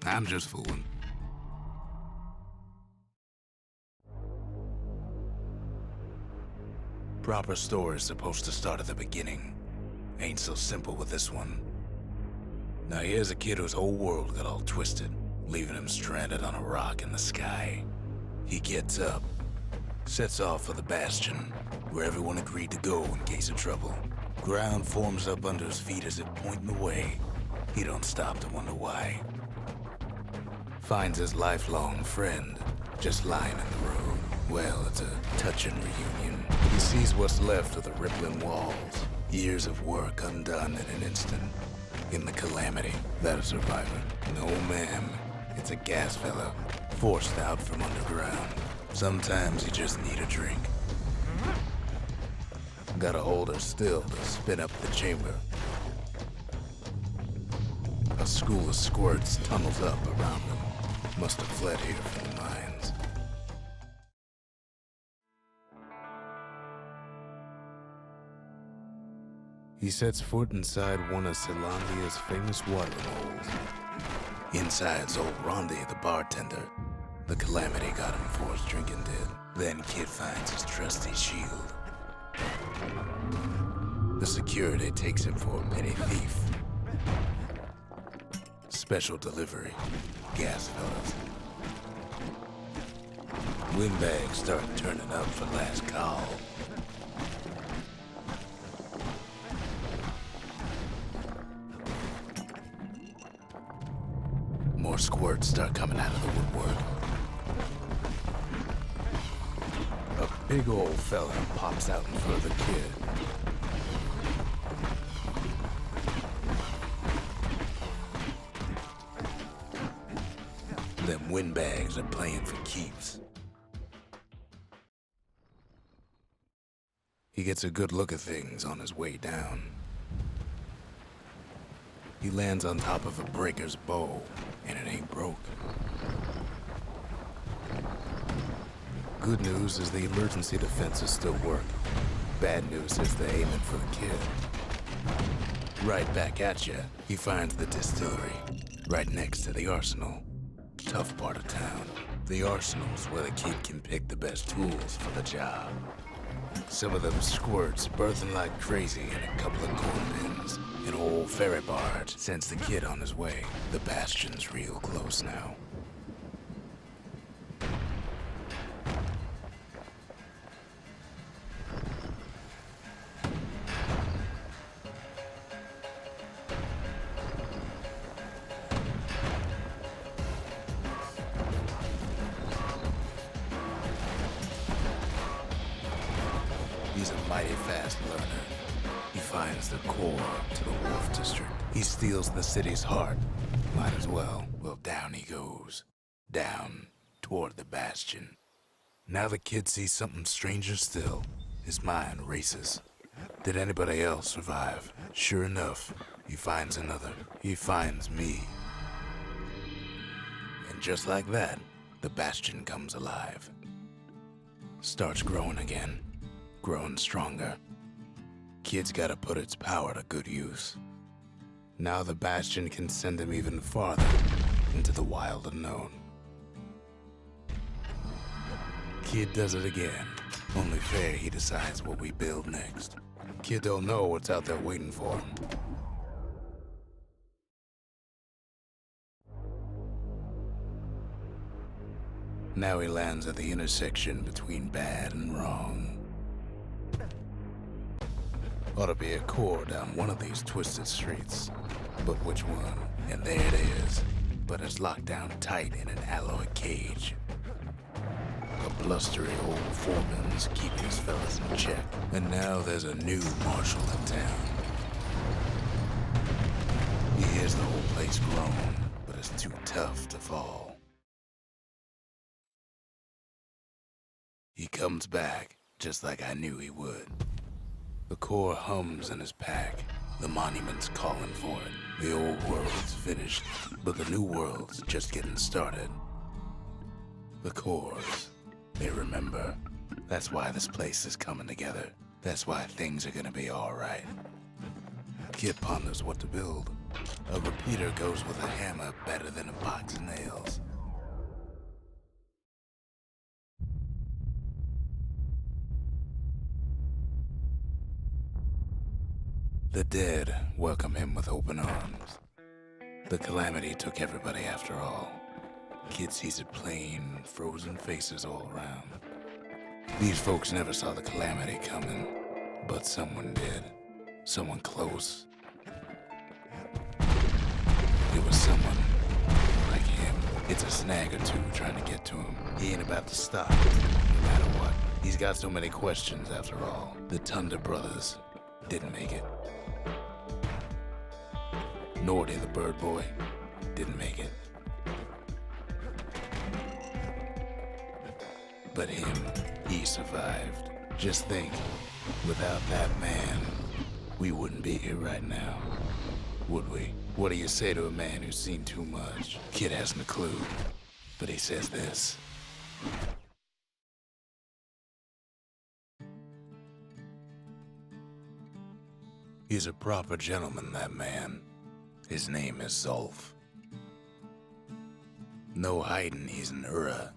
I'm just fooling. Proper story's supposed to start at the beginning. Ain't so simple with this one. Now here's a kid whose whole world got all twisted, leaving him stranded on a rock in the sky. He gets up, sets off for the Bastion, where everyone agreed to go in case of trouble. Ground forms up under his feet as if pointing the way. He don't stop to wonder why. Finds his lifelong friend, just lying in the road. Well, it's a touching reunion. He sees what's left of the rippling walls. Years of work undone in an instant. In the calamity, that a survivor? No, ma'am. It's a gas fella, forced out from underground. Sometimes you just need a drink. Gotta hold her still to spin up the chamber. A school of squirts tunnels up around them. Must have fled here from the mines. He sets foot inside one of Zealandia's famous watering holes. Inside's old Rondi, the bartender. The calamity got him for his drinking did. Then Kid finds his trusty shield. The security takes him for a petty thief. Special delivery. Gas fellas. Windbags start turning up for last call. More squirts start coming out of the woodwork. A big old fella pops out in front of the kid. Them windbags are playing for keeps. He gets a good look at things on his way down. He lands on top of a breaker's bow, and it ain't broke. Good news is the emergency defenses still work. Bad news is they're aiming for the kid. Right back at you, he finds the distillery, right next to the arsenal. Tough part of town. The arsenal's where the kid can pick the best tools for the job. Some of them squirts birthing like crazy in a couple of corn pins. An old ferry barge sends the kid on his way. The Bastion's real close now. He's a mighty fast learner. He finds the core to the Wharf District. He steals the city's heart. Might as well. Well, down he goes. Down toward the Bastion. Now the kid sees something stranger still. His mind races. Did anybody else survive? Sure enough, he finds another. He finds me. And just like that, the Bastion comes alive. Starts growing again. Growing stronger. Kid's gotta put its power to good use. Now the Bastion can send him even farther into the wild unknown. Kid does it again. Only fair he decides what we build next. Kid don't know what's out there waiting for him. Now he lands at the intersection between bad and wrong. Ought to be a core down one of these twisted streets. But which one? And there it is. But it's locked down tight in an alloy cage. A blustery old foreman's keeping his fellas in check. And now there's a new marshal in town. He hears the whole place groan, but it's too tough to fall. He comes back, just like I knew he would. The core hums in his pack. The monument's calling for it. The old world's finished, but the new world's just getting started. The cores, they remember. That's why this place is coming together. That's why things are gonna be all right. Kid ponders what to build. A repeater goes with a hammer better than a box of nails. The dead welcome him with open arms. The calamity took everybody after all. Kid sees it plain, frozen faces all around. These folks never saw the calamity coming, but someone did. Someone close. It was someone like him. It's a snag or two trying to get to him. He ain't about to stop, no matter what. He's got so many questions after all. The Thunder brothers didn't make it. Nordy, the bird boy, didn't make it. But him, he survived. Just think, without that man, we wouldn't be here right now, would we? What do you say to a man who's seen too much? Kid hasn't a clue, but he says this. He's a proper gentleman, that man. His name is Zolf. No hiding he's an Ura.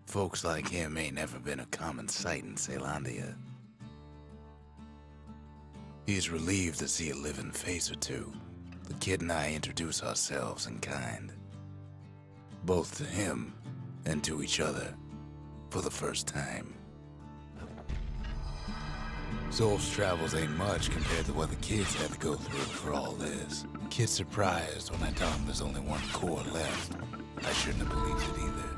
Folks like him ain't never been a common sight in Caelondia. He's relieved to see a living face or two. The kid and I introduce ourselves in kind. Both to him and to each other for the first time. Zolf's travels ain't much compared to what the kids had to go through for all this. Kid's surprised when I tell him there's only one core left. I shouldn't have believed it either.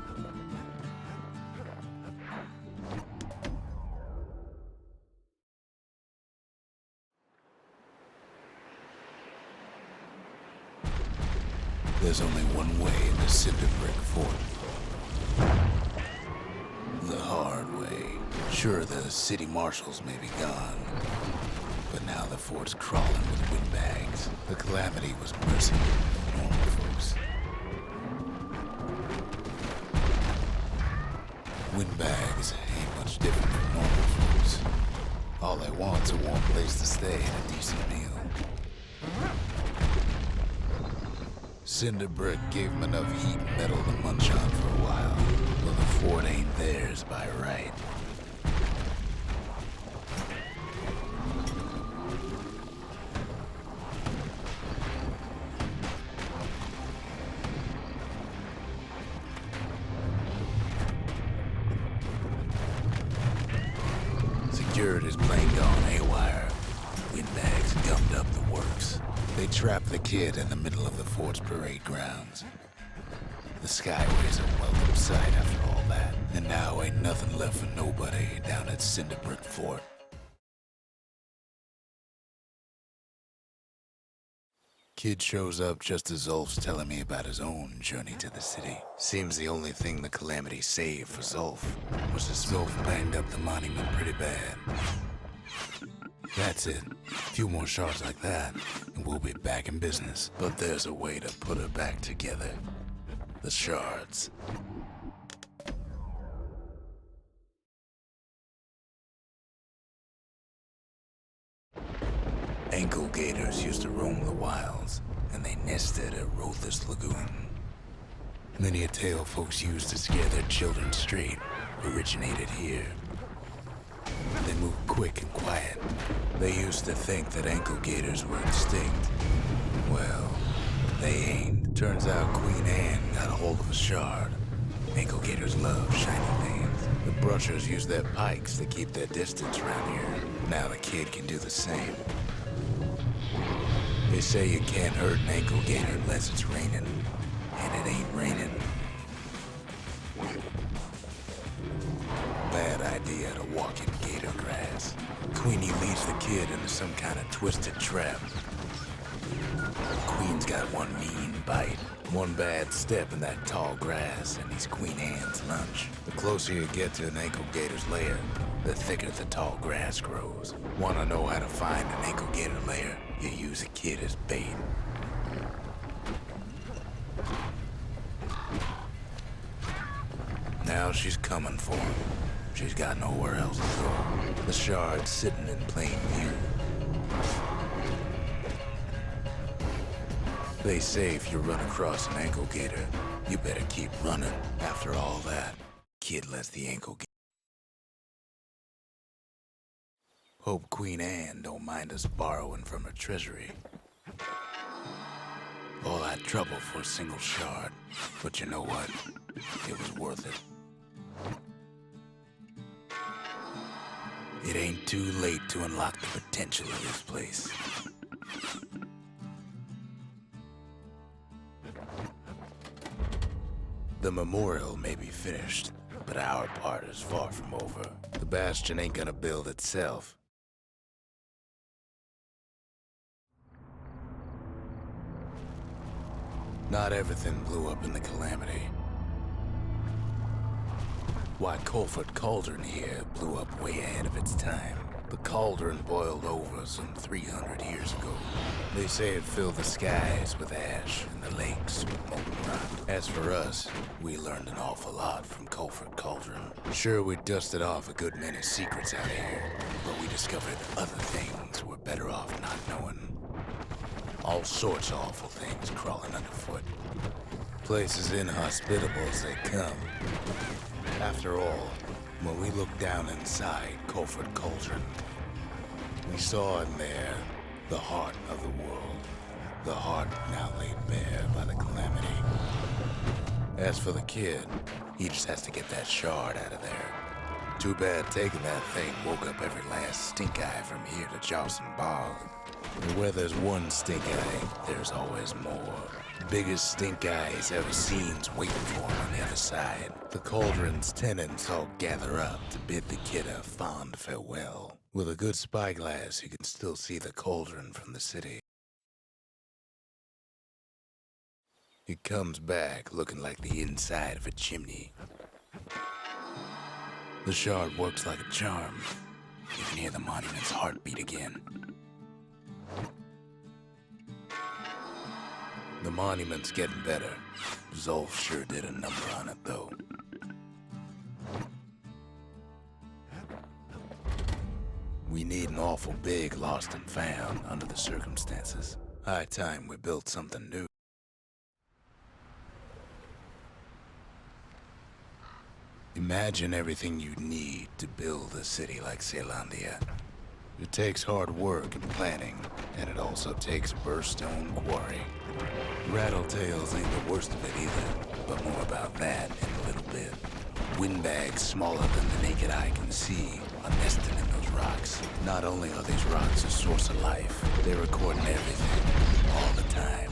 There's only one way into Cinder Brick Fort. The hard way. Sure, the city marshals may be gone, but now the fort's crawling with windbags. The calamity was mercenary for normal folks. Windbags ain't much different from normal folks. All they want's a warm place to stay and a decent meal. Cinder Brick gave them enough heat and metal to munch on for a while, but the fort ain't theirs by right. Security's plain gone haywire. Windbags gummed up the works. They trapped the kid in the middle of the fort's parade grounds. The Skyway's a welcome sight after all that. And now ain't nothing left for nobody down at Cinder Brick Fort. Kid shows up just as Zolf's telling me about his own journey to the city. Seems the only thing the calamity saved for Zolf was that Zolf banged up the monument pretty bad. That's it. A few more shards like that, and we'll be back in business. But there's a way to put her back together. The shards. Ankle gators used to roam the wilds, and they nested at Rothus Lagoon. Many a tale folks used to scare their children straight originated here. They move quick and quiet. They used to think that ankle gators were extinct. Well, they ain't. Turns out Queen Anne got a hold of a shard. Ankle gators love shiny things. The brushers use their pikes to keep their distance around here. Now the kid can do the same. They say you can't hurt an ankle gator unless it's raining, and it ain't raining. Bad idea to walk in gator grass. Queenie leads the kid into some kind of twisted trap. Queen's got one mean bite. One bad step in that tall grass, and he's Queen Anne's lunch. The closer you get to an ankle gator's lair, the thicker the tall grass grows. Want to know how to find an ankle gator lair? You use a kid as bait. Now she's coming for him. She's got nowhere else to go. The shard's sitting in plain view. They say if you run across an ankle gator, you better keep running. After all that, kid lets the ankle gator. Hope Queen Anne don't mind us borrowing from her treasury. All that trouble for a single shard, but you know what? It was worth it. It ain't too late to unlock the potential of this place. The memorial may be finished, but our part is far from over. The Bastion ain't gonna build itself. Not everything blew up in the calamity. Why, Colford Cauldron here blew up way ahead of its time. The cauldron boiled over some 300 years ago. They say it filled the skies with ash and the lakes with molten rock. As for us, we learned an awful lot from Colford Cauldron. Sure, we dusted off a good many secrets out here, but we discovered other things we're better off not knowing. All sorts of awful things crawling underfoot. Places inhospitable as they come. After all, when we looked down inside Colford Cauldron, we saw in there the heart of the world. The heart now laid bare by the calamity. As for the kid, he just has to get that shard out of there. Too bad taking that thing woke up every last stink eye from here to Jawson Bog. And where there's one stink eye, there's always more. Biggest stink eye he's ever seen's waiting for him on the other side. The cauldron's tenants all gather up to bid the kid a fond farewell. With a good spyglass, you can still see the cauldron from the city. He comes back looking like the inside of a chimney. The shard works like a charm. You can hear the monument's heartbeat again. The monument's getting better. Zolf sure did a number on it, though. We need an awful big lost and found under the circumstances. High time we built something new. Imagine everything you'd need to build a city like Caelondia. It takes hard work and planning, and it also takes a burstone quarry. Rattletails ain't the worst of it either, but more about that in a little bit. Windbags smaller than the naked eye can see are nesting in those rocks. Not only are these rocks a source of life, they're recording everything, all the time,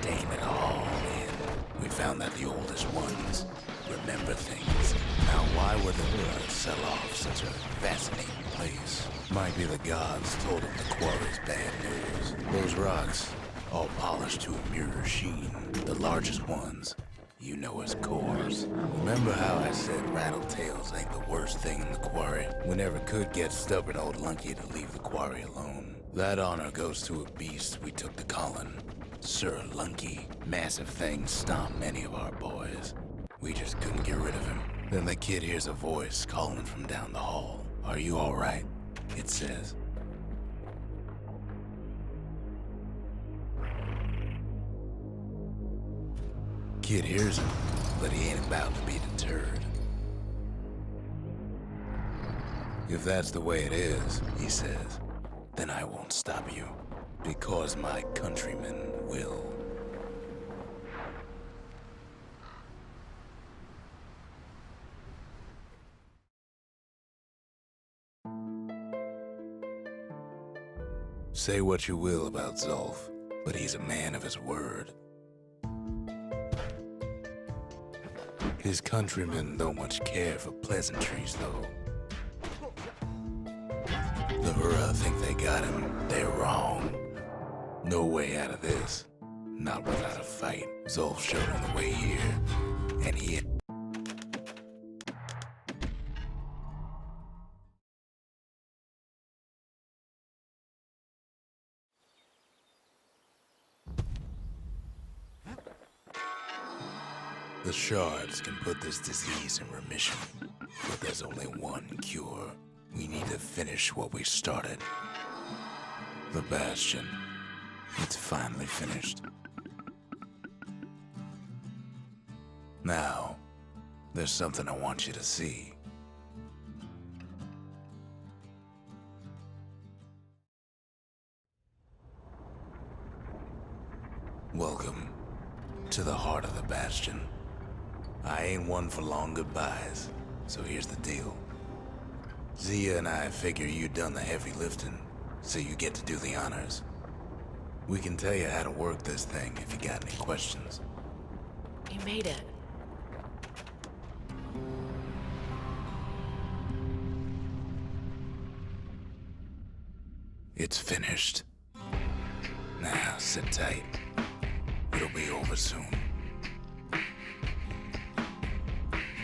taking it all in. We found that the oldest ones remember things. Now, why would the world sell off such a fascinating place? Might be the gods told them the quarry's bad news. Those rocks, all polished to a mirror sheen, the largest ones, you know as cores. Remember how I said rattletails ain't the worst thing in the quarry? We never could get stubborn old Lunky to leave the quarry alone. That honor goes to a beast we took to Colin, Sir Lunky. Massive things stomped many of our boys. We just couldn't get rid of him. Then the kid hears a voice calling from down the hall. Are you all right? It says. Kid hears him, but he ain't about to be deterred. If that's the way it is, he says, then I won't stop you, because my countrymen will. Say what you will about Zolf, but he's a man of his word. His countrymen don't much care for pleasantries, though. The Hura think they got him. They're wrong. No way out of this. Not without a fight. Zolf showed him the way here, and he... The shards can put this disease in remission, but there's only one cure. We need to finish what we started. The Bastion. It's finally finished. Now, there's something I want you to see. Welcome to the heart of the Bastion. I ain't one for long goodbyes, so here's the deal. Zia and I figure you done the heavy lifting, so you get to do the honors. We can tell you how to work this thing if you got any questions. You made it. It's finished. Now, sit tight. It'll be over soon.